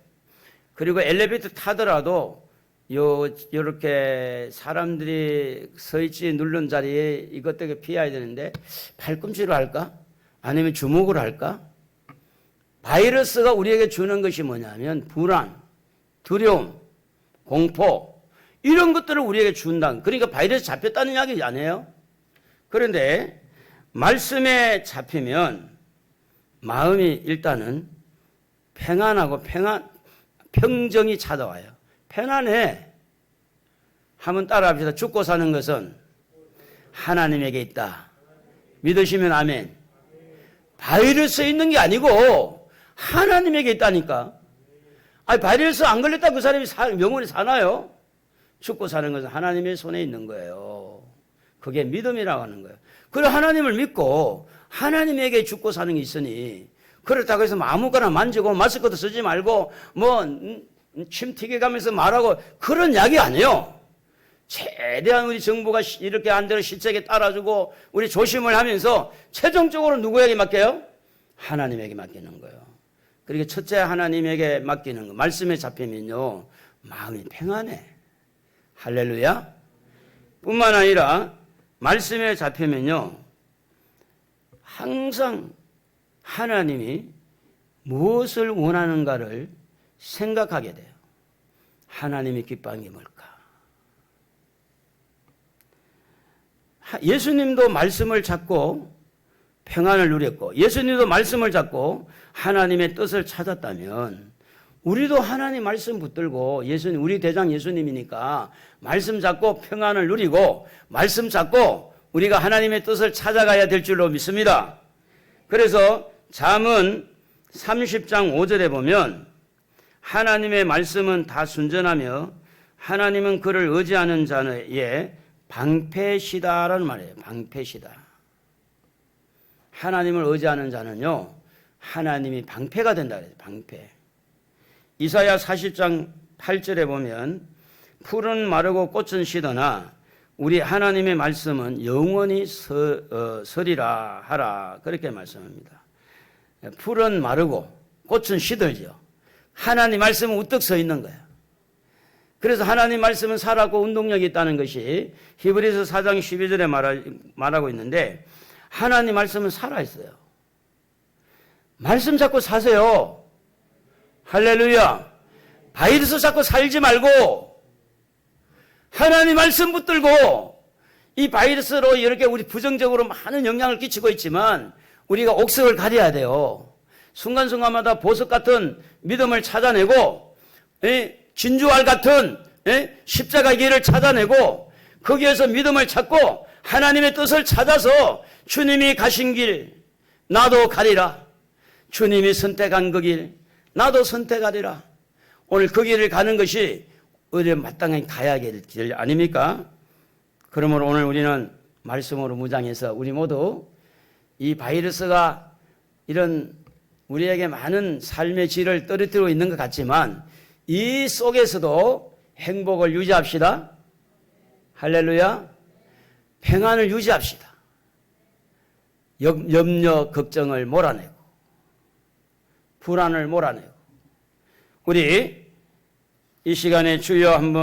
그리고 엘리베이터 타더라도 요렇게 사람들이 서 있지 누른 자리에 이것 때문에 피해야 되는데 팔꿈치로 할까? 아니면 주먹으로 할까? 바이러스가 우리에게 주는 것이 뭐냐면 불안, 두려움, 공포 이런 것들을 우리에게 준다. 그러니까 바이러스 잡혔다는 이야기 아니에요? 그런데 말씀에 잡히면 마음이 일단은 평안하고 평정이 찾아와요. 편안해. 한번 따라합시다. 죽고 사는 것은 하나님에게 있다. 믿으시면 아멘. 바이러스에 있는 게 아니고 하나님에게 있다니까. 아니, 바이러스 안 걸렸다 그 사람이 영원히 사나요? 죽고 사는 것은 하나님의 손에 있는 거예요. 그게 믿음이라고 하는 거예요. 그래, 하나님을 믿고 하나님에게 죽고 사는 게 있으니, 그렇다고 해서 아무거나 만지고 마스크도 쓰지 말고 침 튀겨가면서 말하고 그런 이야기 아니에요. 최대한 우리 정부가 이렇게 안 되는 실책에 따라주고 우리 조심을 하면서 최종적으로 누구에게 맡겨요? 하나님에게 맡기는 거예요. 그리고 첫째 하나님에게 맡기는 거. 말씀에 잡히면요, 마음이 평안해. 할렐루야. 뿐만 아니라 말씀에 잡히면요, 항상 하나님이 무엇을 원하는가를 생각하게 돼요. 하나님이 기뻐하는 게 뭘까? 예수님도 말씀을 잡고 평안을 누렸고, 예수님도 말씀을 잡고 하나님의 뜻을 찾았다면 우리도 하나님 말씀 붙들고, 예수님, 우리 대장 예수님이니까 말씀 잡고 평안을 누리고 말씀 잡고 우리가 하나님의 뜻을 찾아가야 될 줄로 믿습니다. 그래서 잠언 30장 5절에 보면 하나님의 말씀은 다 순전하며 하나님은 그를 의지하는 자의 방패시다라는 말이에요. 방패시다. 하나님을 의지하는 자는요, 하나님이 방패가 된다 그래요. 방패. 이사야 40장 8절에 보면 풀은 마르고 꽃은 시드나 우리 하나님의 말씀은 영원히 서리라 하라, 그렇게 말씀합니다. 풀은 마르고 꽃은 시들죠. 하나님 말씀은 우뚝 서 있는 거예요. 그래서 하나님 말씀은 살았고 운동력이 있다는 것이 히브리서 4장 12절에 말하고 있는데, 하나님 말씀은 살아있어요. 말씀 잡고 사세요. 할렐루야. 바이러스 잡고 살지 말고 하나님 말씀 붙들고, 이 바이러스로 이렇게 우리 부정적으로 많은 영향을 끼치고 있지만 우리가 옥석을 가려야 돼요. 순간순간마다 보석 같은 믿음을 찾아내고, 진주알 같은 십자가 길을 찾아내고 거기에서 믿음을 찾고 하나님의 뜻을 찾아서 주님이 가신 길 나도 가리라. 주님이 선택한 그 길 나도 선택하리라. 오늘 그 길을 가는 것이 우리 마땅히 가야 될 길 아닙니까? 그러므로 오늘 우리는 말씀으로 무장해서 우리 모두 이 바이러스가 이런 우리에게 많은 삶의 질을 떨어뜨리고 있는 것 같지만 이 속에서도 행복을 유지합시다. 할렐루야. 평안을 유지합시다. 염려, 걱정을 몰아내고 불안을 몰아내고, 우리 이 시간에 주여 한번